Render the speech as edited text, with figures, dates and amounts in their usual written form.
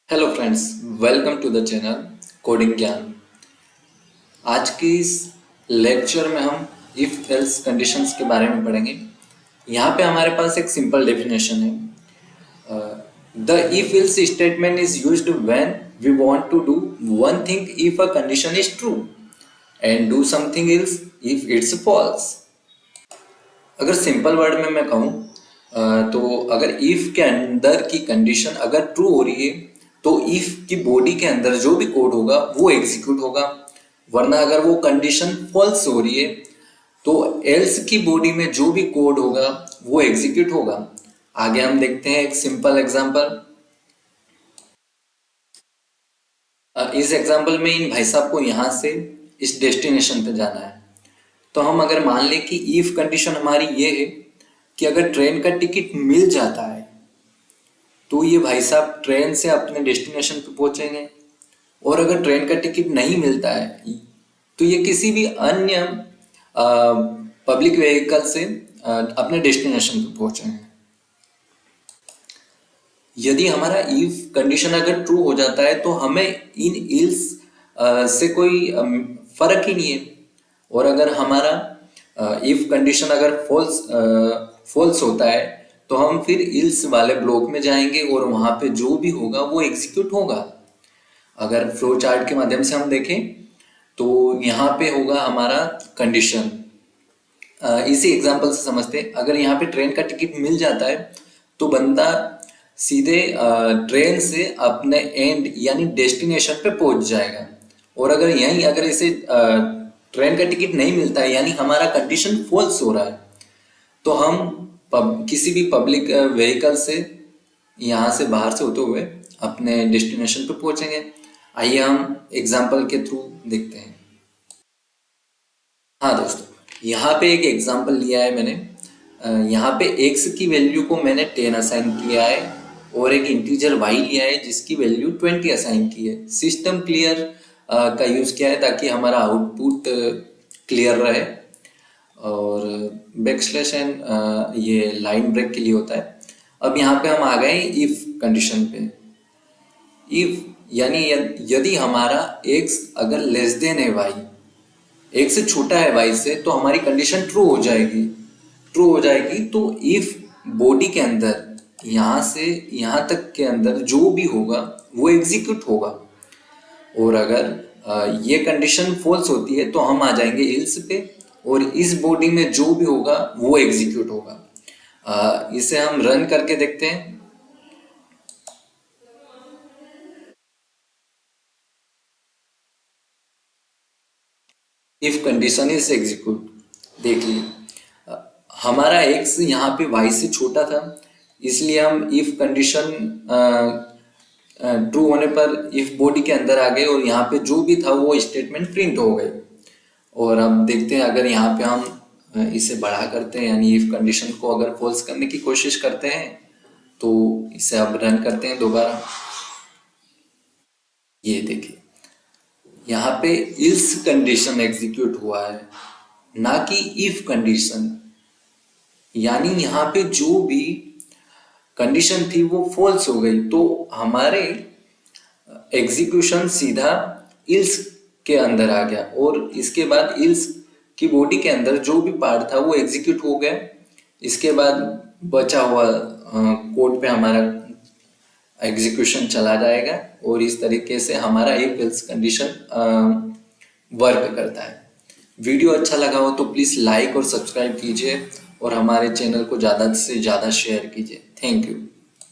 Hello friends, welcome to the channel coding Gyan. आज की इस लेक्चर में हम इफ एल्स कंडीशंस के बारे में पढ़ेंगे। यहाँ पे हमारे पास एक सिंपल डेफिनेशन है। The if else statement is used when we want to do one thing if a condition is true and do something else if it's false. अगर सिंपल वर्ड में मैं कहूँ तो अगर इफ के अंदर की कंडीशन अगर ट्रू हो रही है तो इफ की बॉडी के अंदर जो भी कोड होगा वो एग्जीक्यूट होगा, वरना अगर वो कंडीशन फॉल्स हो रही है तो एल्स की बॉडी में जो भी कोड होगा वो एग्जीक्यूट होगा। आगे हम देखते हैं एक सिंपल एग्जांपल। इस एग्जांपल में इन भाई साहब को यहाँ से इस डेस्टिनेशन पे जाना है। तो हम अगर मान लें कि इफ कंडीशन हमारी ये है कि अगर ट्रेन का टिकट मिल जाता है तो ये भाई साहब ट्रेन से अपने डेस्टिनेशन पे पहुंचेंगे, और अगर ट्रेन का टिकट नहीं मिलता है तो ये किसी भी अन्य पब्लिक व्हीकल से अपने डेस्टिनेशन पे पहुंचेंगे। यदि हमारा इफ कंडीशन अगर ट्रू हो जाता है तो हमें इन इल्स से कोई फर्क ही नहीं है, और अगर हमारा इफ कंडीशन अगर फॉल्स होता है तो हम फिर इल्स वाले ब्लॉक में जाएंगे और वहां पे जो भी होगा वो एग्जीक्यूट होगा। अगर फ्लो चार्ट के माध्यम से हम देखें तो यहाँ पे होगा हमारा कंडीशन। इसी एग्जांपल से समझते हैं। अगर यहाँ पे ट्रेन का टिकट मिल जाता है तो बंदा सीधे ट्रेन से अपने एंड यानी डेस्टिनेशन पे पहुंच जाएगा, और अगर यहीं अगर इसे ट्रेन का टिकट नहीं मिलता है यानी हमारा कंडीशन फॉल्स हो रहा है तो हम किसी भी पब्लिक व्हीकल से यहाँ से बाहर से होते हुए अपने डेस्टिनेशन पे पहुंचेंगे। आइए हम एग्जाम्पल के थ्रू देखते हैं। हाँ दोस्तों, यहाँ पे एक एग्जाम्पल लिया है मैंने। यहाँ पे x की वैल्यू को मैंने 10 असाइन किया है और एक इंटीजर y लिया है जिसकी वैल्यू 20 असाइन की है। सिस्टम क्लियर का यूज़ किया है ताकि हमारा आउटपुट क्लियर रहे, और बैकस्लैश एन ये लाइन ब्रेक के लिए होता है। अब यहाँ पे हम आ गए इफ कंडीशन पे। इफ यानी यदि हमारा x अगर लेस देन है y, एक से छोटा है y से, तो हमारी कंडीशन ट्रू हो जाएगी। ट्रू हो जाएगी तो इफ बॉडी के अंदर यहाँ से यहाँ तक के अंदर जो भी होगा वो एग्जीक्यूट होगा, और अगर ये कंडीशन फॉल्स होती है तो हम आ जाएंगे इल्स पे, और इस बॉडी में जो भी होगा वो एग्जीक्यूट होगा। इसे हम रन करके देखते हैं। इफ कंडीशन इज एग्जीक्यूट, देखिए हमारा x यहाँ पे y से छोटा था, इसलिए हम इफ कंडीशन ट्रू होने पर इफ बॉडी के अंदर आ गए और यहाँ पे जो भी था वो स्टेटमेंट प्रिंट हो गई। और अब देखते हैं अगर यहाँ पे हम इसे बड़ा करते हैं यानी इफ कंडीशन को अगर फॉल्स करने की कोशिश करते हैं तो इसे अब रन करते हैं दोबारा। ये देखिए यहाँ पे इल्स कंडीशन एग्जीक्यूट हुआ है, ना कि इफ कंडीशन। यानी यहाँ पे जो भी कंडीशन थी वो फॉल्स हो गई, तो हमारे एग्जीक्यूशन सीधा इल्स के अंदर आ गया, और इसके बाद इल्स की बॉडी के अंदर जो भी पार्ट था वो एग्जीक्यूट हो गया। इसके बाद बचा हुआ कोड पे हमारा एग्जीक्यूशन चला जाएगा, और इस तरीके से हमारा इफ एल्स कंडीशन वर्क करता है। वीडियो अच्छा लगा हो तो प्लीज़ लाइक और सब्सक्राइब कीजिए, और हमारे चैनल को ज़्यादा से ज़्यादा शेयर कीजिए। Thank you.